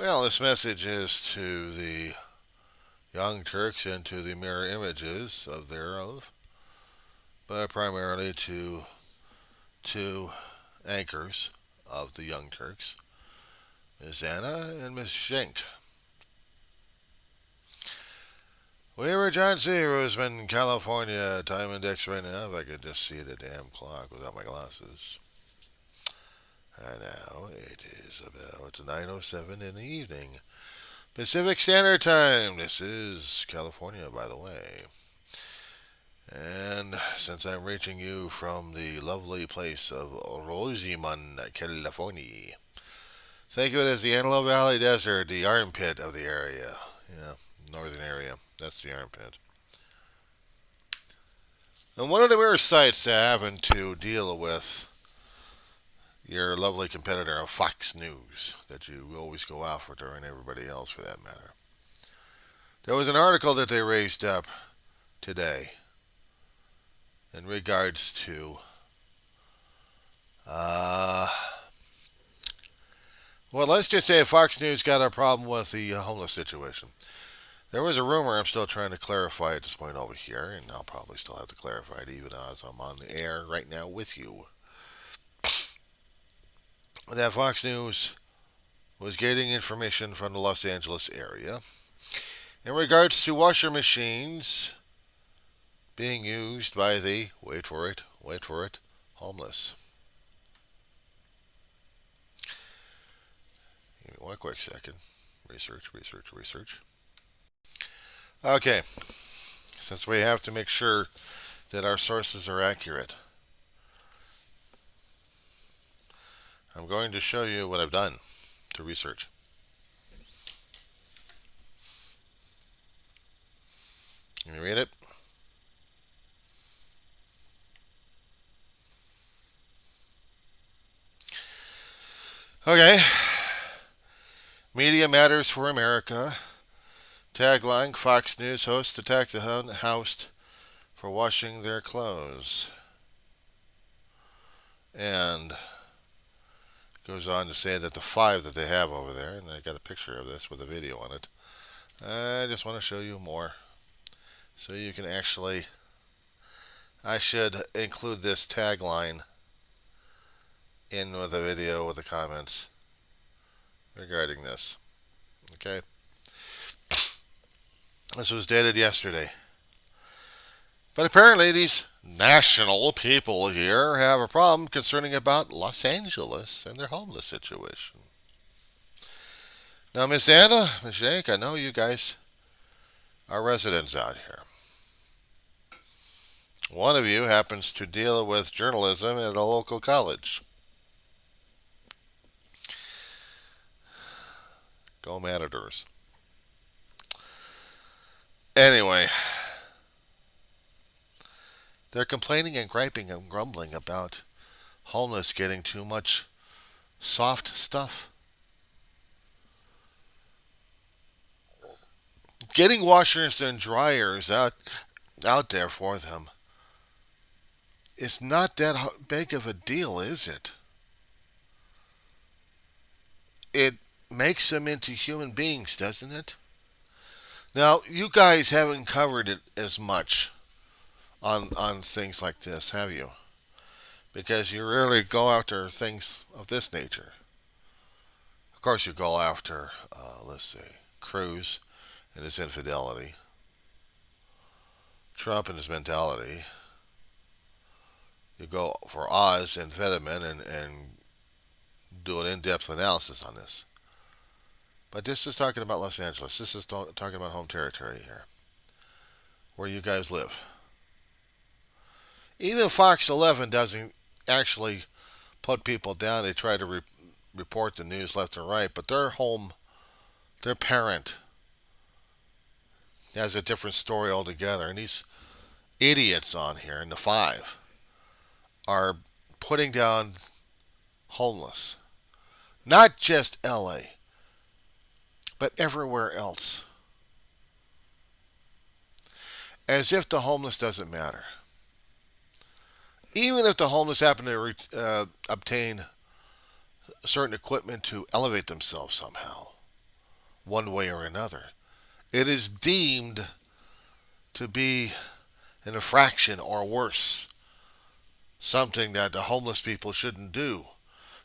Well, this message is to the young Turks and to the mirror images of thereof, but primarily to two anchors of the Young Turks, Miss Anna and Miss Schenk. We were John C. Roseman, California. Time index right now, if I could just see the damn clock without my glasses. And now it is about 9:07 in the evening. Pacific Standard Time. This is California, by the way. And since I'm reaching you from the lovely place of Rosamond, California, think of it as the Antelope Valley Desert, the armpit of the area. Yeah, northern area. That's the armpit. And one of the rare sites that happen to deal with your lovely competitor of Fox News that you always go after and everybody else for that matter. There was an article that they raised up today in regards to uh, well, let's just say Fox News got a problem with the homeless situation. There was a rumor, I'm still trying to clarify at this point over here, and I'll probably still have to clarify it even as I'm on the air right now with you, that Fox News was getting information from the Los Angeles area in regards to washer machines being used by the, wait for it, homeless. Give me one quick second. Research. Okay, since we have to make sure that our sources are accurate, I'm going to show you what I've done to research. Can you read it? Okay. Media Matters for America. Tagline: Fox News hosts attack the house for washing their clothes. And goes on to say that the five that they have over there, and I got a picture of this with a video on it. I just want to show you more so you can actually. I should include this tagline in with a video with the comments regarding this. Okay? This was dated yesterday. But apparently these national people here have a problem concerning about Los Angeles and their homeless situation. Now, Miss Anna, Miss Jake, I know you guys are residents out here. One of you happens to deal with journalism at a local college. Go Matadors. Anyway, they're complaining and griping and grumbling about homeless getting too much soft stuff. Getting washers and dryers out there for them is not that big of a deal, is it? It makes them into human beings, doesn't it? Now, you guys haven't covered it as much on things like this, have you? Because you rarely go after things of this nature. Of course, you go after, let's see, Cruz and his infidelity, Trump and his mentality. You go for Oz and Fetterman and do an in-depth analysis on this. But this is talking about Los Angeles. This is talking about home territory here, where you guys live. Even Fox 11 doesn't actually put people down. They try to report the news left and right, but their parent has a different story altogether. And these idiots on here in the five are putting down homeless. Not just LA, but everywhere else. As if the homeless doesn't matter. Even if the homeless happen to obtain certain equipment to elevate themselves somehow, one way or another. It is deemed to be an infraction or worse, something that the homeless people shouldn't do.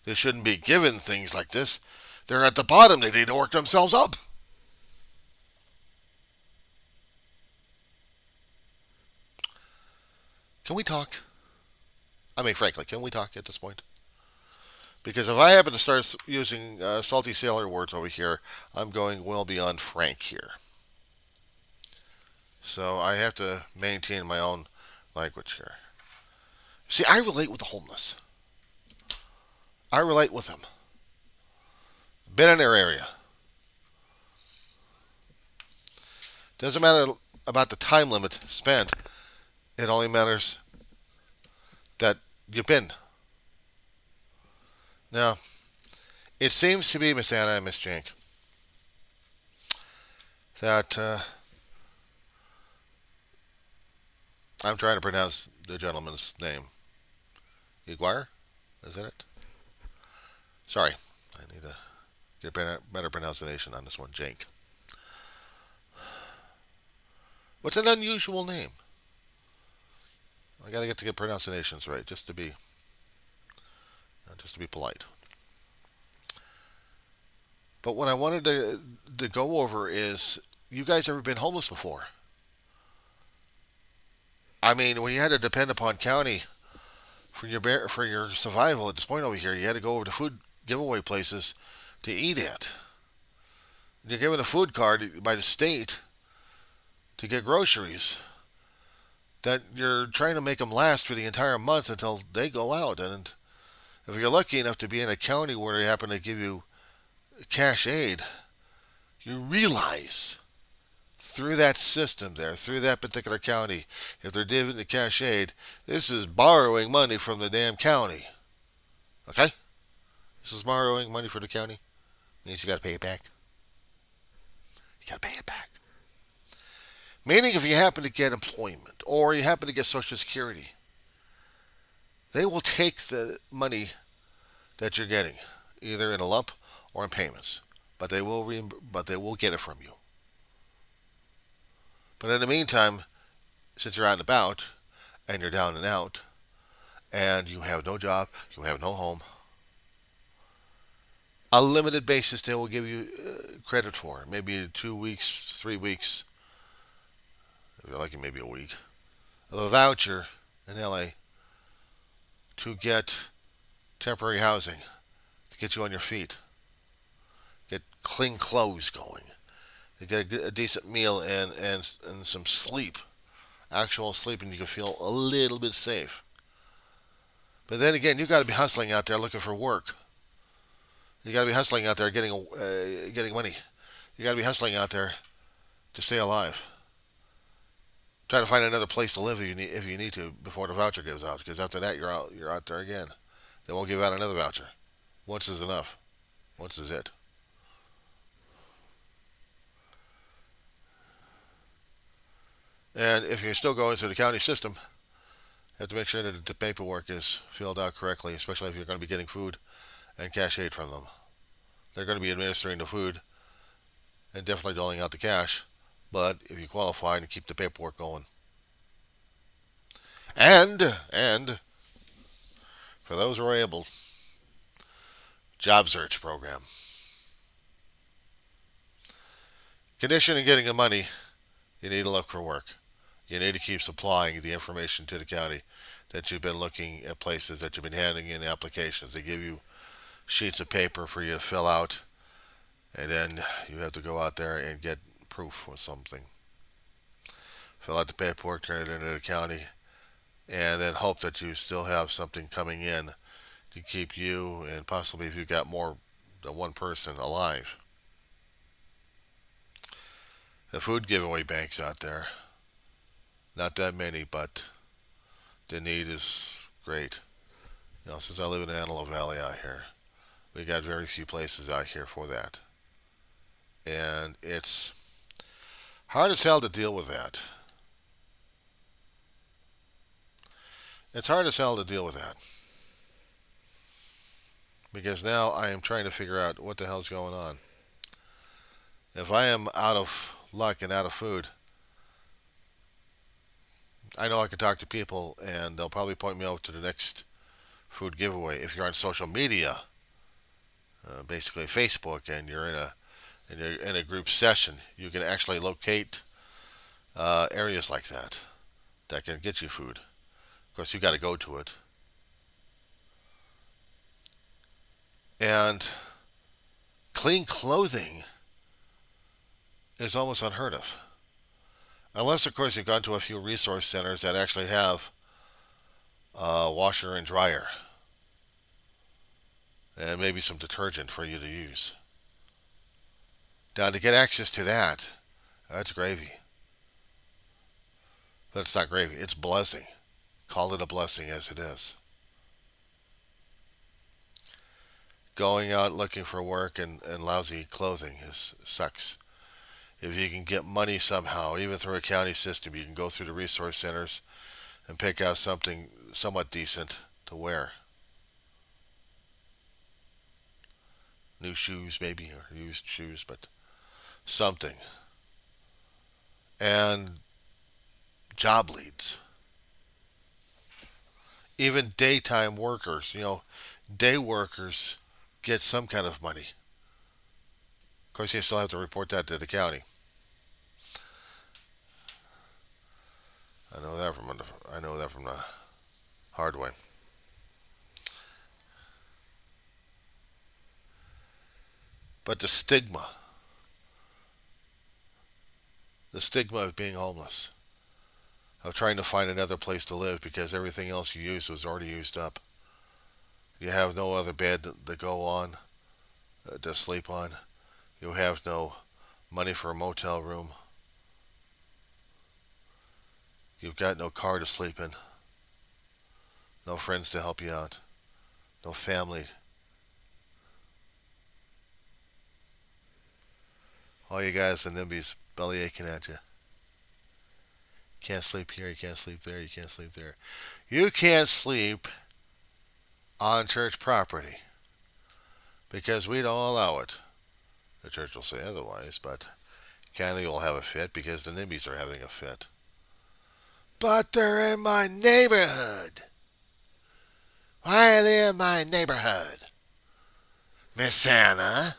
They shouldn't be given things like this. They're at the bottom. They need to work themselves up. Can we talk? I mean, frankly, can we talk at this point? Because if I happen to start using salty sailor words over here, I'm going well beyond frank here. So I have to maintain my own language here. See, I relate with the homeless. I relate with them. Been in their area. Doesn't matter about the time limit spent. It only matters that you've been. Now, it seems to be, Miss Anna and Miss Jank, that I'm trying to pronounce the gentleman's name. Iguire? Is that it? Sorry. I need to get a better pronunciation on this one. Jank. What's an unusual name? I gotta get the pronunciations right, just to be polite. But what I wanted to go over is, you guys ever been homeless before? I mean, when you had to depend upon county for your survival at this point over here, you had to go over to food giveaway places to eat at. You're given a food card by the state to get groceries that you're trying to make them last for the entire month until they go out. And if you're lucky enough to be in a county where they happen to give you cash aid, you realize through that system there, through that particular county, if they're giving the cash aid, this is borrowing money from the damn county. Okay? This is borrowing money for the county. Means you got to pay it back. You got to pay it back. Meaning, if you happen to get employment or you happen to get Social Security, they will take the money that you're getting, either in a lump or in payments, but they will get it from you. But in the meantime, since you're out and about and you're down and out and you have no job, you have no home, a limited basis they will give you credit for, maybe 2 weeks, 3 weeks, if you're lucky, maybe a week, of a voucher in LA to get temporary housing, to get you on your feet, get clean clothes going, to get a decent meal and some sleep, actual sleep, and you can feel a little bit safe. But then again, you got to be hustling out there looking for work. You got to be hustling out there getting money. You got to be hustling out there to stay alive. Try to find another place to live if you need to before the voucher gives out. Because after that, you're out there again. They won't give out another voucher. Once is enough. Once is it. And if you're still going through the county system, you have to make sure that the paperwork is filled out correctly, especially if you're going to be getting food and cash aid from them. They're going to be administering the food and definitely doling out the cash, but if you qualify and keep the paperwork going. And for those who are able, job search program. Condition in getting the money, you need to look for work. You need to keep supplying the information to the county that you've been looking at places, that you've been handing in applications. They give you sheets of paper for you to fill out, and then you have to go out there and get proof or something. Fill out the paperwork, turn it into the county, and then hope that you still have something coming in to keep you, and possibly if you've got more than one person, alive. The food giveaway banks out there, not that many, but the need is great. Since I live in Antelope Valley out here, we got very few places out here for that. And it's hard as hell to deal with that. It's hard as hell to deal with that. Because now I am trying to figure out what the hell's going on. If I am out of luck and out of food, I know I can talk to people and they'll probably point me out to the next food giveaway. If you're on social media, basically Facebook, and you're in a group session, you can actually locate areas like that can get you food. Of course, you got to go to it. And clean clothing is almost unheard of. Unless, of course, you've gone to a few resource centers that actually have a washer and dryer and maybe some detergent for you to use. Now, to get access to that, that's gravy. But it's not gravy, it's blessing. Call it a blessing as it is. Going out looking for work and lousy clothing sucks. If you can get money somehow, even through a county system, you can go through the resource centers and pick out something somewhat decent to wear. New shoes, maybe, or used shoes, but something. And job leads. Even daytime workers, day workers get some kind of money. Of course, you still have to report that to the county. I know that from the hard way. But the stigma of being homeless, of trying to find another place to live because everything else you used was already used up. You have no other bed to go on, to sleep on. You have no money for a motel room. You've got no car to sleep in. No friends to help you out. No family. All you guys and NIMBYs belly aching at you. Can't sleep here, you can't sleep there, you can't sleep there. You can't sleep on church property because we don't allow it. The church will say otherwise, but county will have a fit because the NIMBYs are having a fit. But they're in my neighborhood. Why are they in my neighborhood? Miss Anna,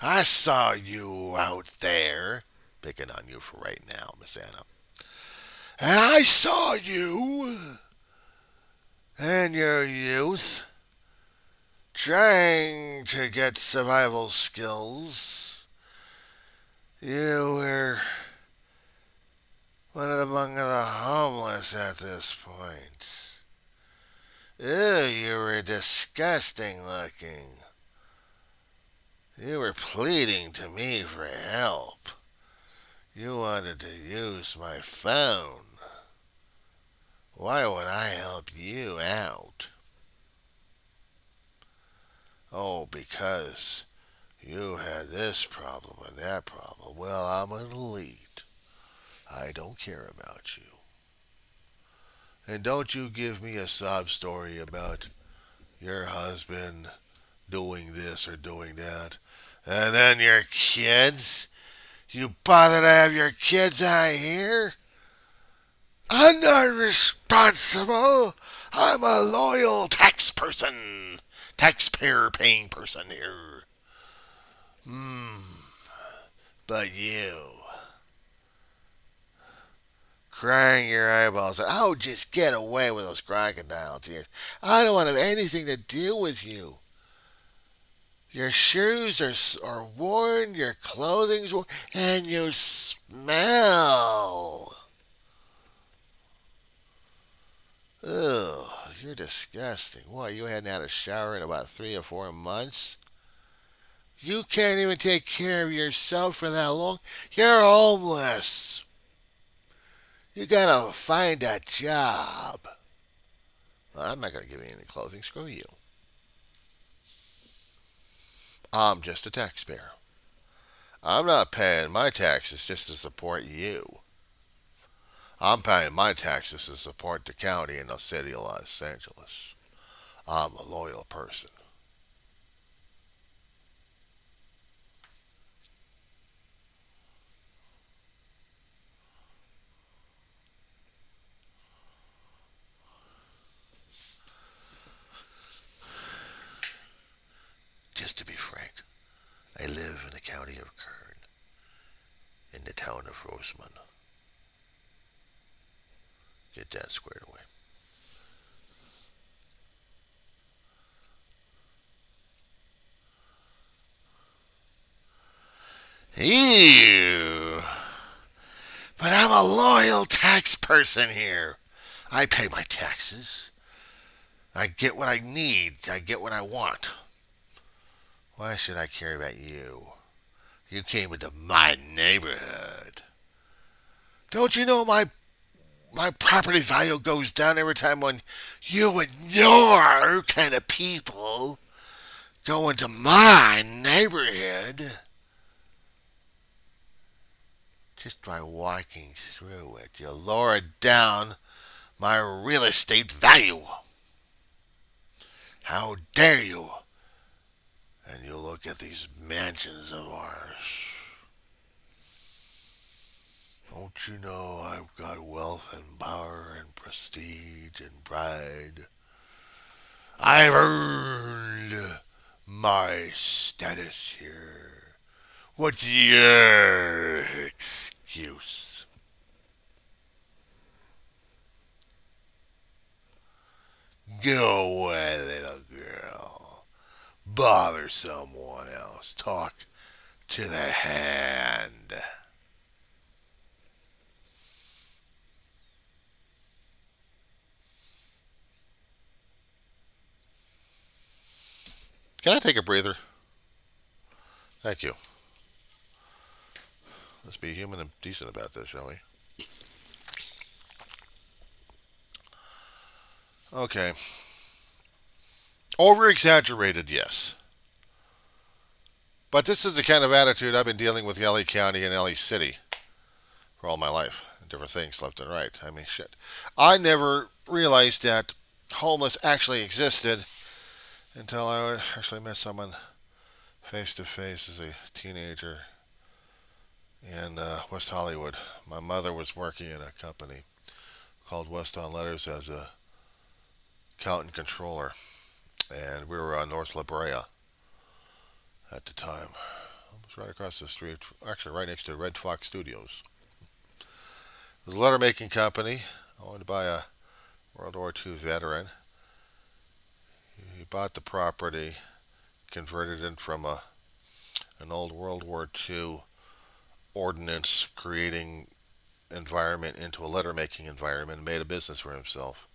I saw you out there. Picking on you for right now, Miss Anna. And I saw you in your youth trying to get survival skills. You were one among the homeless at this point. Ew, you were disgusting looking. You were pleading to me for help. You wanted to use my phone. Why would I help you out? Oh, because you had this problem and that problem. Well, I'm an elite. I don't care about you. And don't you give me a sob story about your husband doing this or doing that. And then your kids? You bother to have your kids out here? I'm not responsible. I'm a loyal tax person. Taxpayer paying person here. But you, crying your eyeballs out. Oh, just get away with those crocodile tears. I don't want to have anything to do with you. Your shoes are worn, your clothing's worn, and you smell. Ugh, you're disgusting. What, you hadn't had a shower in about 3 or 4 months? You can't even take care of yourself for that long? You're homeless. You gotta find a job. Well, I'm not gonna give you any clothing. Screw you. I'm just a taxpayer. I'm not paying my taxes just to support you. I'm paying my taxes to support the county and the city of Los Angeles. I'm a loyal person. I live in the county of Kern, in the town of Roseman. Get that squared away. Ew. But I'm a loyal tax person here. I pay my taxes. I get what I need. I get what I want. Why should I care about you? You came into my neighborhood. Don't you know my property value goes down every time when you and your kind of people go into my neighborhood? Just by walking through it, you lower down my real estate value. How dare you? And you look at these mansions of ours. Don't you know I've got wealth and power and prestige and pride? I've earned my status here. What's your excuse? Go away, little girl. Bother someone else. Talk to the hand. Can I take a breather? Thank you. Let's be human and decent about this, shall we? Okay. Over exaggerated, yes. But this is the kind of attitude I've been dealing with LA County and LA City for all my life. Different things left and right. I mean, shit. I never realized that homeless actually existed until I actually met someone face to face as a teenager in West Hollywood. My mother was working in a company called West on Letters as a accountant controller, and we were on North La Brea at the time. It was right across the street, actually right next to Red Fox Studios. It was a letter making company owned by a World War II veteran. He bought the property, converted it from an old World War II ordinance creating environment into a letter making environment, and made a business for himself.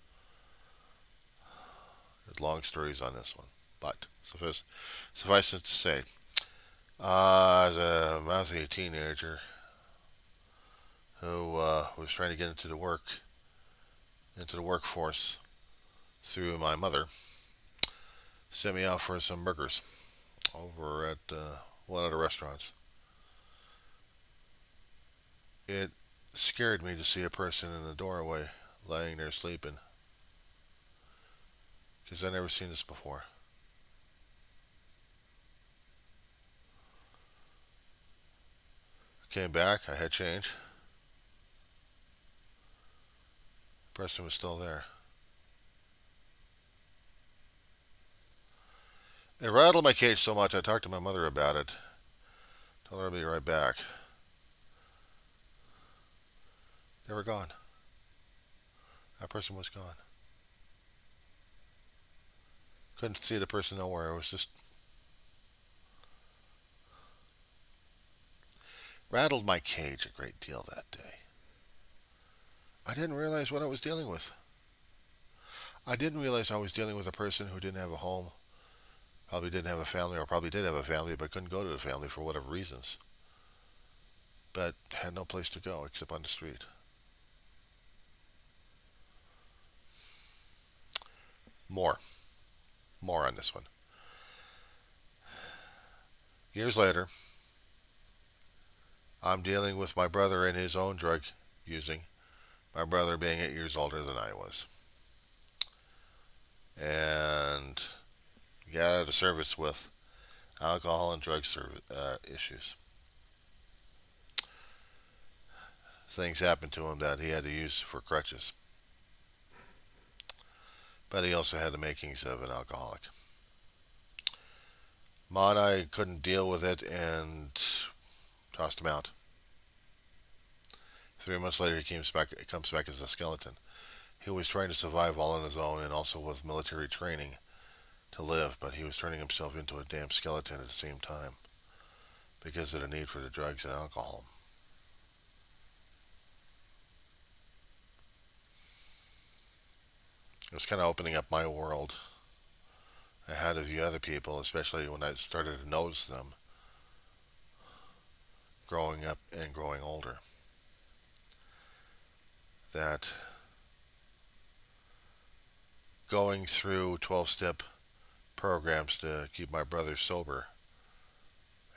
There's long stories on this one, but suffice it to say, as a mouthy teenager who was trying to get into the workforce through my mother, sent me out for some burgers over at one of the restaurants. It scared me to see a person in the doorway laying there sleeping, because I'd never seen this before. I came back, I had change. The person was still there. It rattled my cage so much I talked to my mother about it. Told her I'd be right back. They were gone. That person was gone. Couldn't see the person nowhere. It was just rattled my cage a great deal that day. I didn't realize what I was dealing with. I didn't realize I was dealing with a person who didn't have a home, probably didn't have a family, or probably did have a family but couldn't go to the family for whatever reasons, but had no place to go except on the street. More. More on this one. Years later, I'm dealing with my brother and his own drug using, my brother being 8 years older than I was. And got out of service with alcohol and drug issues. Things happened to him that he had to use for crutches. But he also had the makings of an alcoholic. Ma and I couldn't deal with it and tossed him out. 3 months later, he comes back as a skeleton. He was trying to survive all on his own and also with military training to live, but he was turning himself into a damn skeleton at the same time because of the need for the drugs and alcohol. It was kind of opening up my world. I had to view other people, especially when I started to notice them growing up and growing older. That going through 12-step programs to keep my brother sober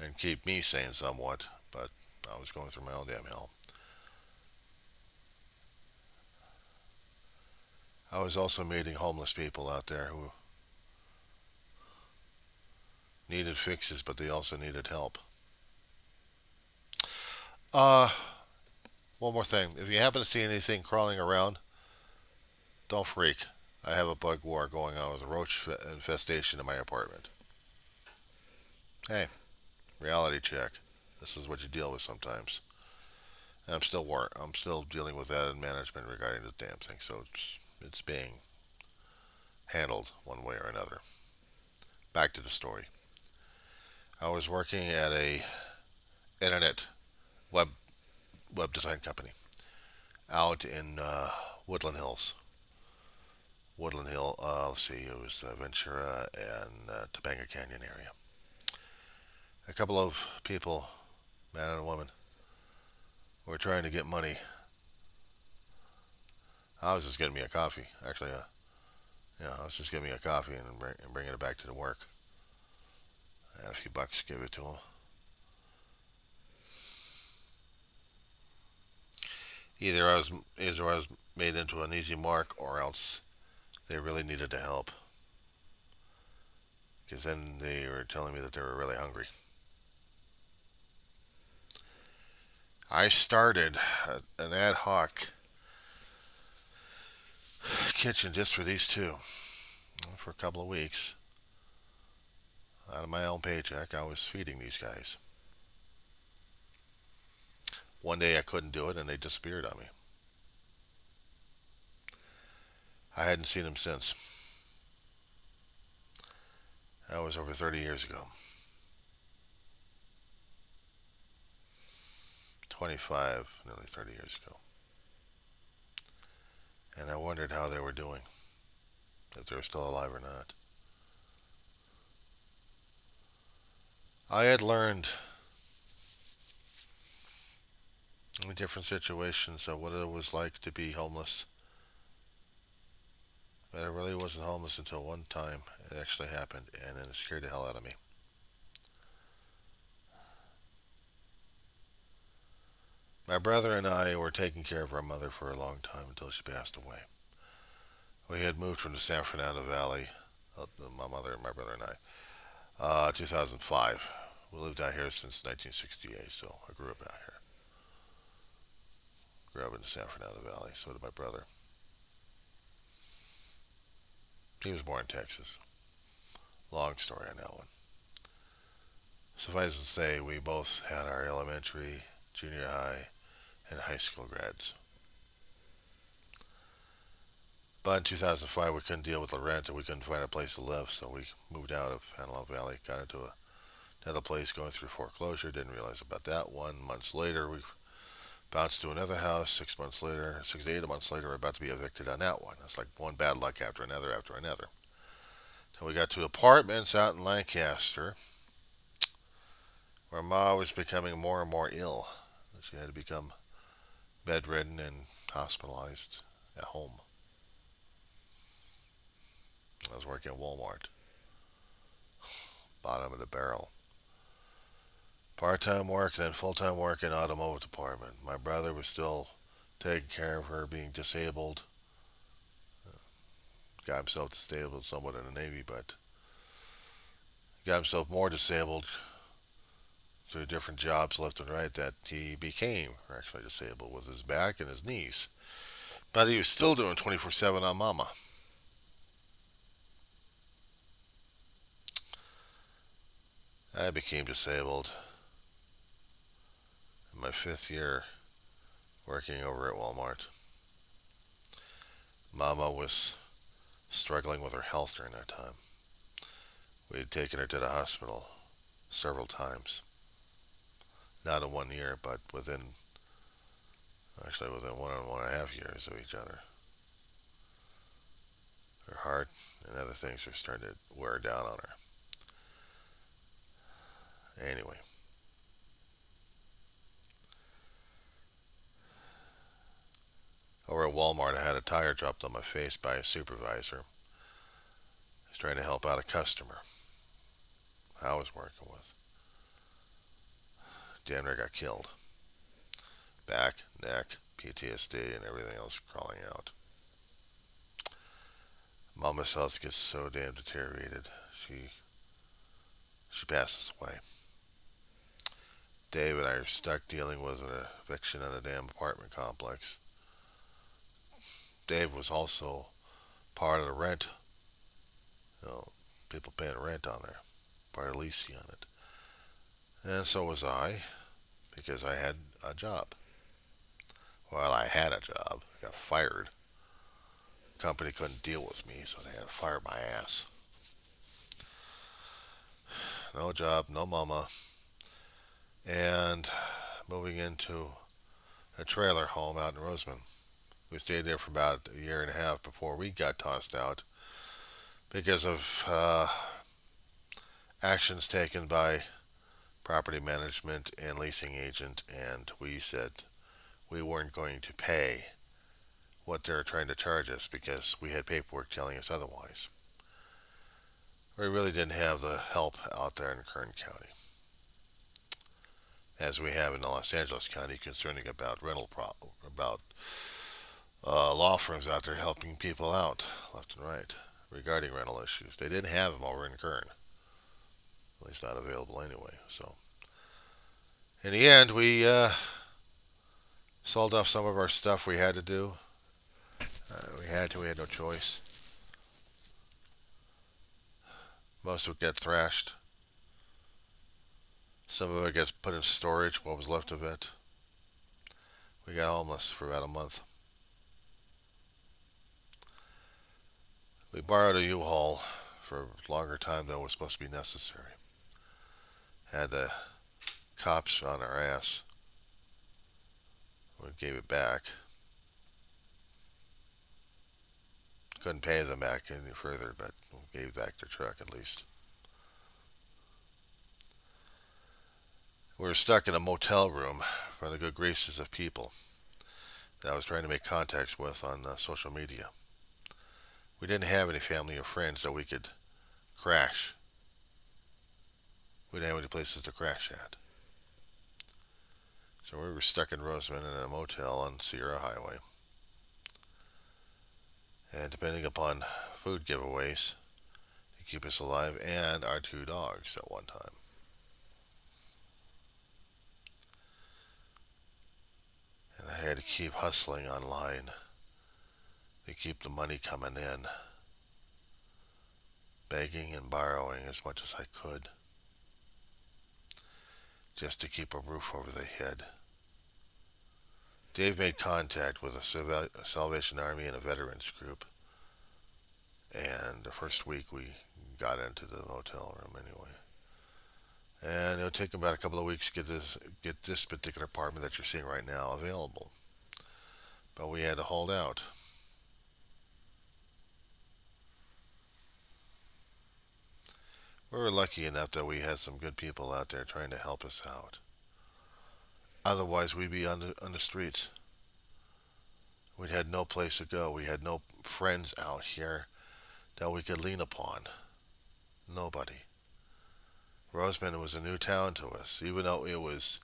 and keep me sane somewhat, but I was going through my own damn hell. I was also meeting homeless people out there who needed fixes, but they also needed help. Uh, One more thing. If you happen to see anything crawling around, don't freak. I have a bug war going on with a roach infestation in my apartment. Hey, reality check. This is what you deal with sometimes. And I'm still dealing with that in management regarding this damn thing. So it's being handled one way or another. Back to the story. I was working at a internet web web design company out in Woodland Hills. Woodland Hill. Let's see, it was Ventura and Topanga Canyon area. A couple of people, man and a woman, were trying to get money. I was just getting me a coffee. Actually, I was just getting me a coffee and bringing it back to the work. I had a few bucks, give it to them. Either I was made into an easy mark, or else they really needed the help. Because then they were telling me that they were really hungry. I started an ad hoc kitchen just for these two for a couple of weeks. Out of my own paycheck, I was feeding these guys. One day I couldn't do it and they disappeared on me. I hadn't seen them since. That was over 30 years ago. 25, nearly 30 years ago. And I wondered how they were doing, if they were still alive or not. I had learned in different situations of what it was like to be homeless. But I really wasn't homeless until one time it actually happened, and it scared the hell out of me. My brother and I were taking care of our mother for a long time until she passed away. We had moved from the San Fernando Valley, my mother, my brother, and I, 2005. We lived out here since 1968, so I grew up out here. Grew up in the San Fernando Valley. So did my brother. He was born in Texas. Long story on that one. Suffice to say, we both had our elementary, junior high, and high school grads. But in 2005, we couldn't deal with the rent and we couldn't find a place to live, so we moved out of Antelope Valley, got into another place going through foreclosure. Didn't realize about that one. Months later, we bounced to another house. 6 months later, 6 to 8 months later, we're about to be evicted on that one. It's like one bad luck after another after another. So we got to apartments out in Lancaster, where Ma was becoming more and more ill. She had to become bedridden and hospitalized at home. I was working at Walmart, bottom of the barrel. Part-time work, then full-time work in automotive department. My brother was still taking care of her, being disabled. Got himself disabled somewhat in the Navy, but got himself more disabled through different jobs left and right that he became actually disabled with his back and his knees. But he was still doing 24/7 on Mama. I became disabled in my 5th year working over at Walmart. Mama was struggling with her health during that time. We had taken her to the hospital several times. Not in 1 year, but within 1.5 years of each other. Her heart and other things were starting to wear down on her. Anyway, over at Walmart, I had a tire dropped on my face by a supervisor. He was trying to help out a customer I was working with. Damn near got killed. Back, neck, PTSD, and everything else crawling out. Mama's health gets so damn deteriorated. She passes away. Dave and I are stuck dealing with an eviction in a damn apartment complex. Dave was also part of the rent. People paying rent on there. Part of the leasing on it. And so was I, because I had a job. Well, I had a job. I got fired. The company couldn't deal with me, so they had to fire my ass. No job, no mama. And moving into a trailer home out in Roseman. We stayed there for about a year and a half before we got tossed out because of actions taken by property management and leasing agent, and we said we weren't going to pay what they're trying to charge us because we had paperwork telling us otherwise. We really didn't have the help out there in Kern County as we have in Los Angeles County concerning about law firms out there helping people out left and right regarding rental issues. They didn't have them over in Kern, at least not available anyway. So in the end, we sold off some of our stuff we had to do. We had no choice. Most of it got thrashed. Some of it gets put in storage, what was left of it. We got homeless for about a month. We borrowed a U-Haul for a longer time than was supposed to be necessary. Had the cops on our ass. We gave it back. Couldn't pay them back any further, but we gave back their truck at least. We were stuck in a motel room for the good graces of people that I was trying to make contacts with on social media. We didn't have any family or friends that we could crash. We didn't have any places to crash at. So we were stuck in Roseman in a motel on Sierra Highway. And depending upon food giveaways to keep us alive and our 2 dogs at one time. And I had to keep hustling online to keep the money coming in. Begging and borrowing as much as I could. Just to keep a roof over the head. Dave made contact with a Salvation Army and a veterans group. And the first week we got into the motel room anyway. And it'll take about a couple of weeks to get this particular apartment that you're seeing right now available. But we had to hold out. We were lucky enough that we had some good people out there trying to help us out. Otherwise, we'd be on the streets. We'd had no place to go. We had no friends out here that we could lean upon. Nobody. Roseman was a new town to us, even though it was,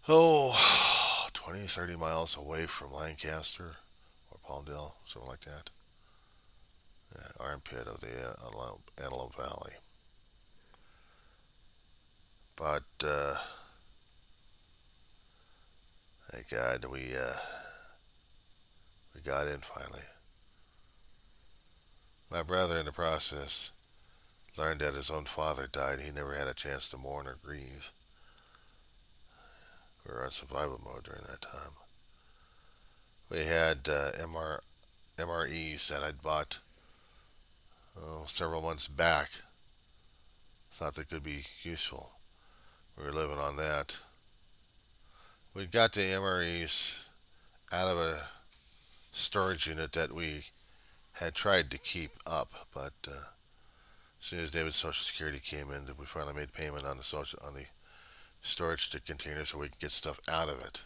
20, 30 miles away from Lancaster or Palmdale, something like that. Yeah, armpit of the Antelope Valley. But, thank God we got in finally. My brother, in the process, learned that his own father died, he never had a chance to mourn or grieve. We were on survival mode during that time. We had MREs that I'd bought several months back. Thought they could be useful. We were living on that. We got the MREs out of a storage unit that we had tried to keep up, but as soon as David's Social Security came in, we finally made payment on the storage container so we could get stuff out of it.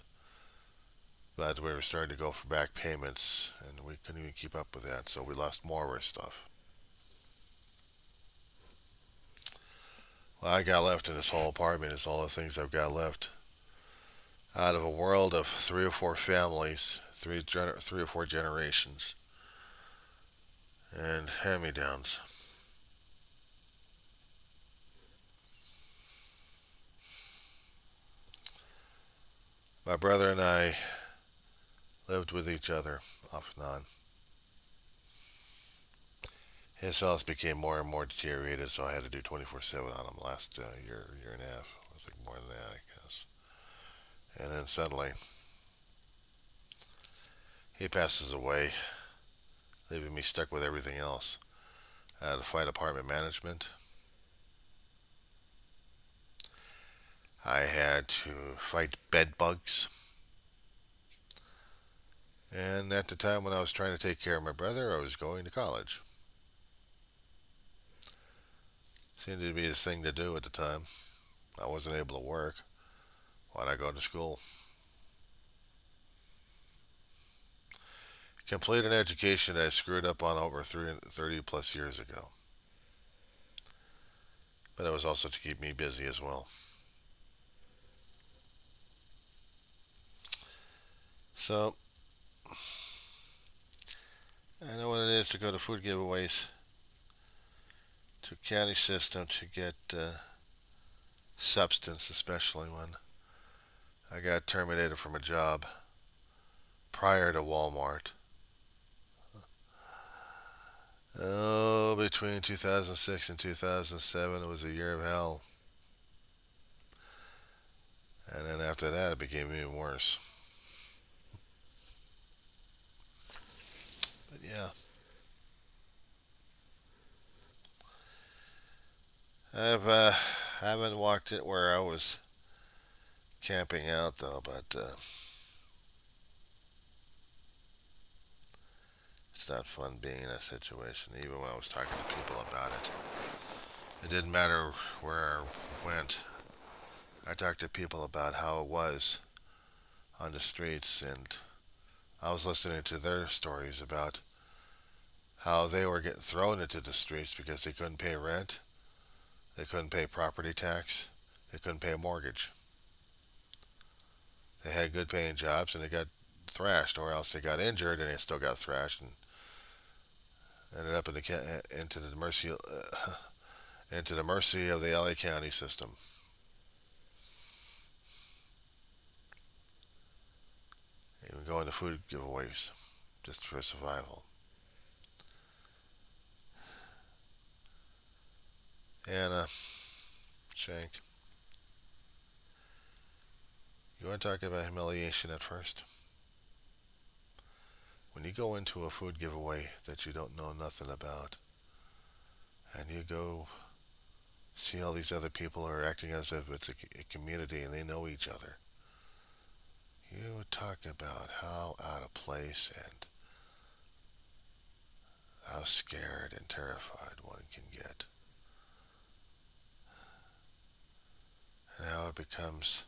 But we were starting to go for back payments, and we couldn't even keep up with that, so we lost more of our stuff. What I got left in this whole apartment is all the things I've got left. Out of a world of 3 or 4 families, three or four generations, and hand-me-downs. My brother and I lived with each other off and on. His health became more and more deteriorated, so I had to do 24/7 on him last year and a half. I think more than that, I guess. And then suddenly, he passes away, leaving me stuck with everything else. I had to fight apartment management. I had to fight bed bugs. And at the time when I was trying to take care of my brother, I was going to college. Seemed to be the thing to do at the time. I wasn't able to work. Why'd I go to school? Complete an education that I screwed up on over 30 plus years ago. But it was also to keep me busy as well. So, I know what it is to go to food giveaways, to county system to get substance, especially when I got terminated from a job prior to Walmart. Oh, between 2006 and 2007, it was a year of hell. And then after that, it became even worse. But yeah, haven't walked it where I was camping out though, but it's not fun being in that situation. Even when I was talking to people about it, it didn't matter where I went. I talked to people about how it was on the streets, and I was listening to their stories about how they were getting thrown into the streets because they couldn't pay rent, they couldn't pay property tax, they couldn't pay a mortgage. They had good paying jobs and they got thrashed, or else they got injured and they still got thrashed and ended up into the mercy of the LA County system. Even going to food giveaways just for survival. Anna Shank, you want to talk about humiliation at first? When you go into a food giveaway that you don't know nothing about, and you go see all these other people who are acting as if it's a community and they know each other, you talk about how out of place and how scared and terrified one can get. And how it becomes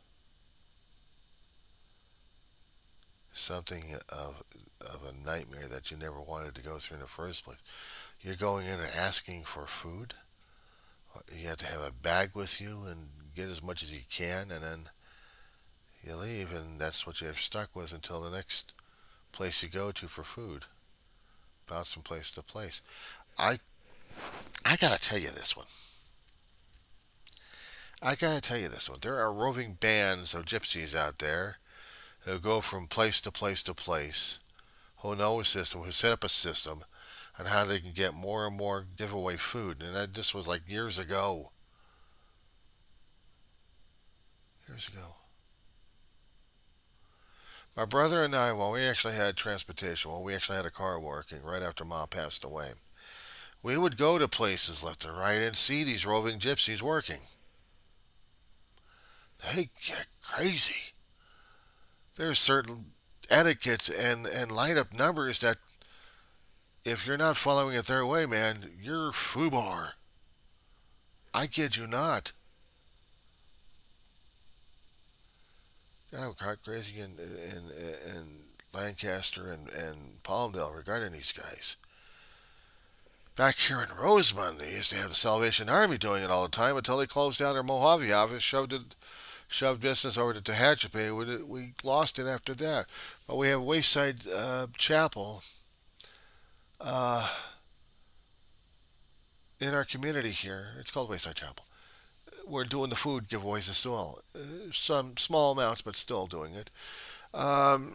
something of a nightmare that you never wanted to go through in the first place. You're going in and asking for food. You have to have a bag with you and get as much as you can, and then you leave, and that's what you're stuck with until the next place you go to for food. Bounce from place to place. I gotta tell you this one. There are roving bands of gypsies out there who go from place to place to place, who know a system, who set up a system. on how they can get more and more giveaway food. And this was like years ago. Years ago. My brother and I, well, we actually had transportation. Well, we actually had a car working right after Mom passed away. We would go to places left and right and see these roving gypsies working. They get crazy. There's certain etiquettes and line up numbers that if you're not following it their way, man, you're foobar. I kid you not. Got crazy in Lancaster and Palmdale regarding these guys. Back here in Rosemont, they used to have the Salvation Army doing it all the time until they closed down their Mojave office, shoved business over to Tehachapi. We lost it after that. But we have Wayside Chapel uh, in our community here. It's called Wayside Chapel. We're doing the food giveaways as well. Some small amounts, but still doing it. Um,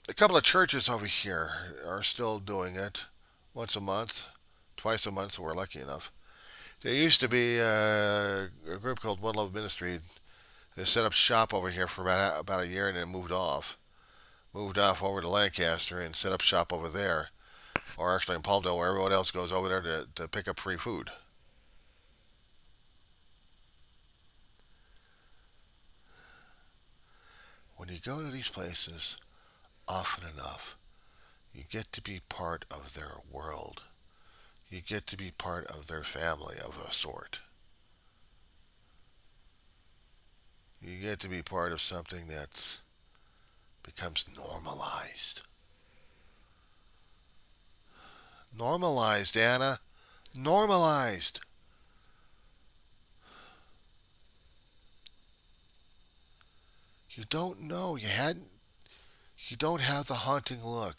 a couple of churches over here are still doing it once a month, twice a month, so we're lucky enough. There used to be a group called One Love Ministry. They set up shop over here for about a year and then moved off. Moved off over to Lancaster and set up shop over there. Or actually in Palmdale, where everyone else goes over there to pick up free food. When you go to these places often enough, you get to be part of their world. You get to be part of their family of a sort. You get to be part of something that becomes normalized. Normalized, Anna. Normalized. You don't know. You don't have the haunting look.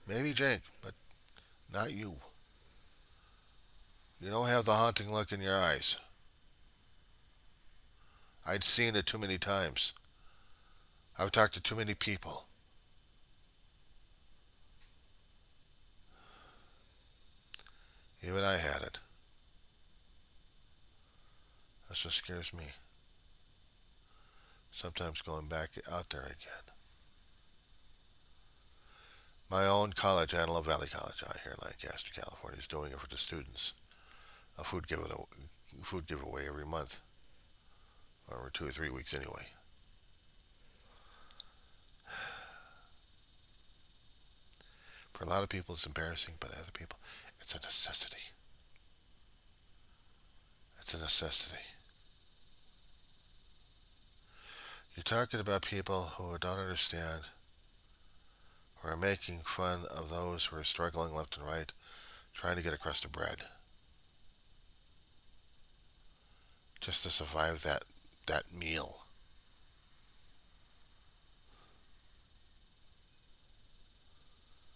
Maybe Jake, but not you. You don't have the haunting look in your eyes. I'd seen it too many times. I've talked to too many people. Even I had it. That's what scares me. Sometimes going back out there again. My own college, Antelope Valley College out here in Lancaster, California, is doing it for the students. A food giveaway every month. Or every 2 or 3 weeks anyway. For a lot of people it's embarrassing, but other people it's a necessity. It's a necessity. You're talking about people who don't understand, who are making fun of those who are struggling left and right, trying to get a crust of bread. Just to survive that meal.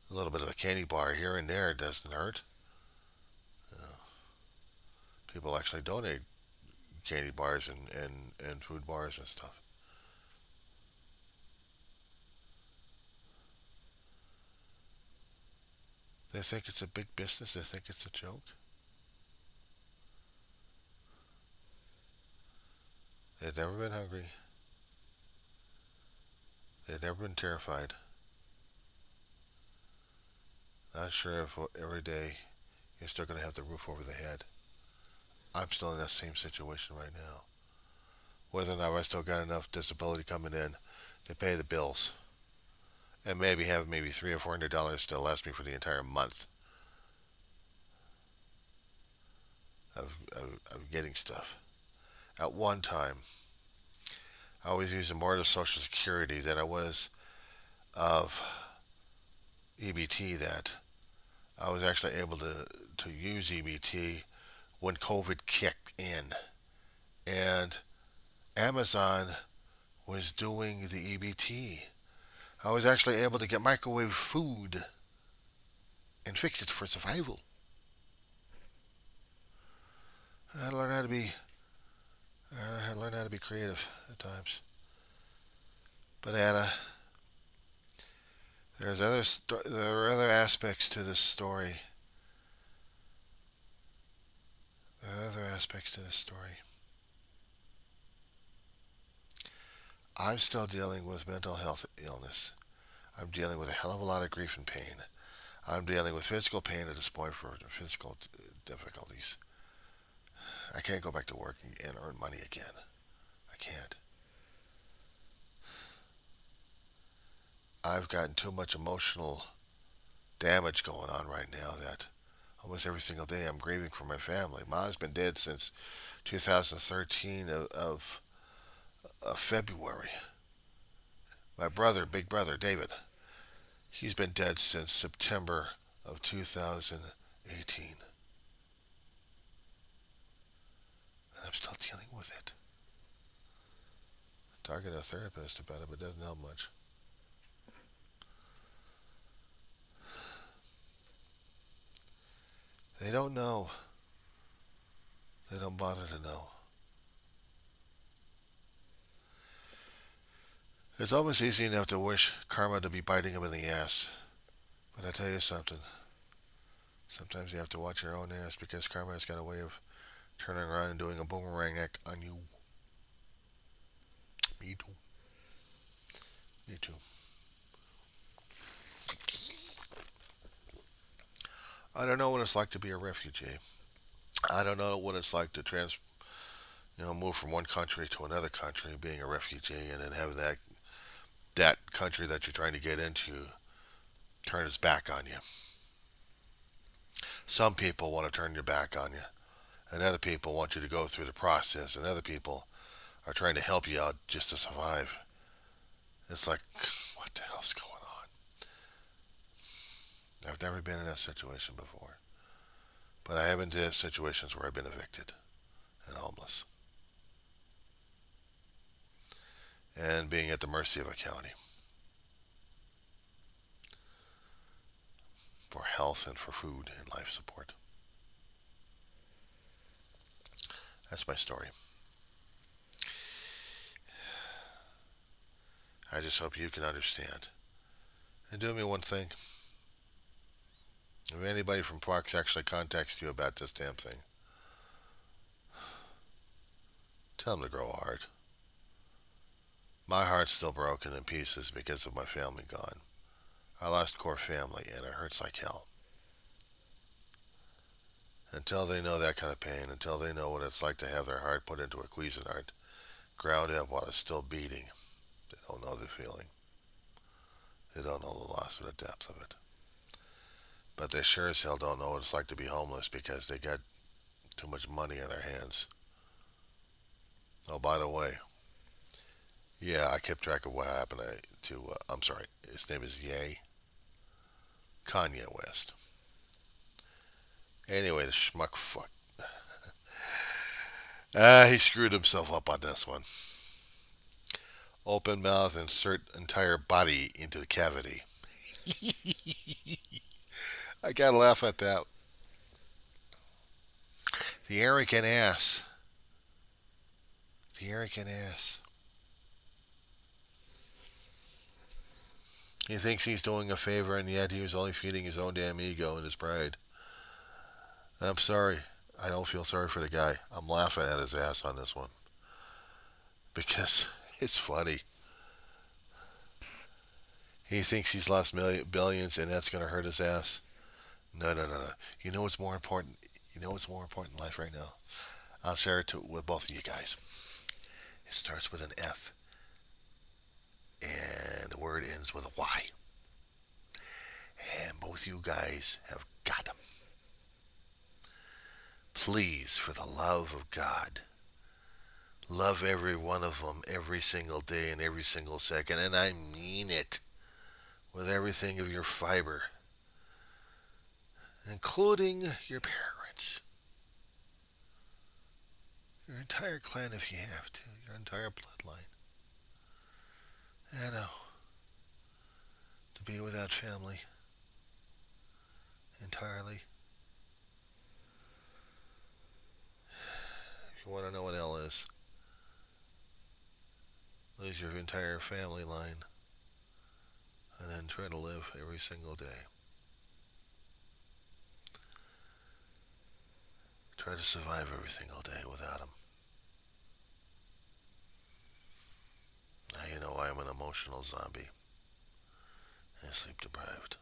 A little bit of a candy bar here and there doesn't hurt. You know, people actually donate candy bars and food bars and stuff. They think it's a big business. They think it's a joke. They've never been hungry. They've never been terrified. Not sure if every day you're still going to have the roof over the head. I'm still in that same situation right now. Whether or not I still got enough disability coming in to pay the bills, and maybe have maybe $300 or $400 to last me for the entire month of getting stuff. At one time, I was using more of Social Security than I was of EBT. That I was actually able to use EBT when COVID kicked in, and Amazon was doing the EBT. I was actually able to get microwave food and fix it for survival. I learned how to be I learned how to be creative at times. But Anna, there are other aspects to this story There are other aspects to this story. I'm still dealing with mental health illness. I'm dealing with a hell of a lot of grief and pain. I'm dealing with physical pain at this point for physical difficulties. I can't go back to work and earn money again. I can't. I've gotten too much emotional damage going on right now that almost every single day I'm grieving for my family. Mom's been dead since 2013 of February. My brother, big brother, David, he's been dead since September of 2018. And I'm still dealing with it. Talking to a therapist about it, but it doesn't help much. They don't know. They don't bother to know. It's almost easy enough to wish karma to be biting them in the ass. But I tell you something. Sometimes you have to watch your own ass because karma has got a way of turning around and doing a boomerang act on you. Me too. Me too. I don't know what it's like to be a refugee. I don't know what it's like to move from one country to another country, being a refugee, and then having that country that you're trying to get into turn its back on you. Some people want to turn your back on you, and other people want you to go through the process, and other people are trying to help you out just to survive. It's like, what the hell's going on? I've never been in that situation before, but I have been in situations where I've been evicted and homeless, and being at the mercy of a county for health and for food and life support. That's my story. I just hope you can understand. And do me one thing. If anybody from Fox actually contacts you about this damn thing, tell them to grow a heart. My heart's still broken in pieces because of my family gone. I lost core family and it hurts like hell. Until they know that kind of pain, until they know what it's like to have their heart put into a Cuisinart, ground up while it's still beating, they don't know the feeling. They don't know the loss or the depth of it. But they sure as hell don't know what it's like to be homeless because they got too much money in their hands. Oh, by the way, yeah, I kept track of what happened I'm sorry, his name is Kanye West. Anyway, the schmuck fuck. He screwed himself up on this one. Open mouth, insert entire body into the cavity. I gotta laugh at that. The arrogant ass. The arrogant ass. He thinks he's doing a favor, and yet he was only feeding his own damn ego and his pride. I'm sorry. I don't feel sorry for the guy. I'm laughing at his ass on this one because it's funny. He thinks he's lost billions, and that's going to hurt his ass. No, no, no, no. You know what's more important? You know what's more important in life right now? I'll share it with both of you guys. It starts with an F, and the word ends with a Y. And both you guys have got them. Please, for the love of God, love every one of them every single day and every single second. And I mean it with everything of your fiber, including your parents, your entire clan if you have to, your entire bloodline. I know, to be without family entirely. If you want to know what hell is, lose your entire family line and then try to live every single day. Try to survive every single day without him. Now you know why I'm an emotional zombie and sleep deprived.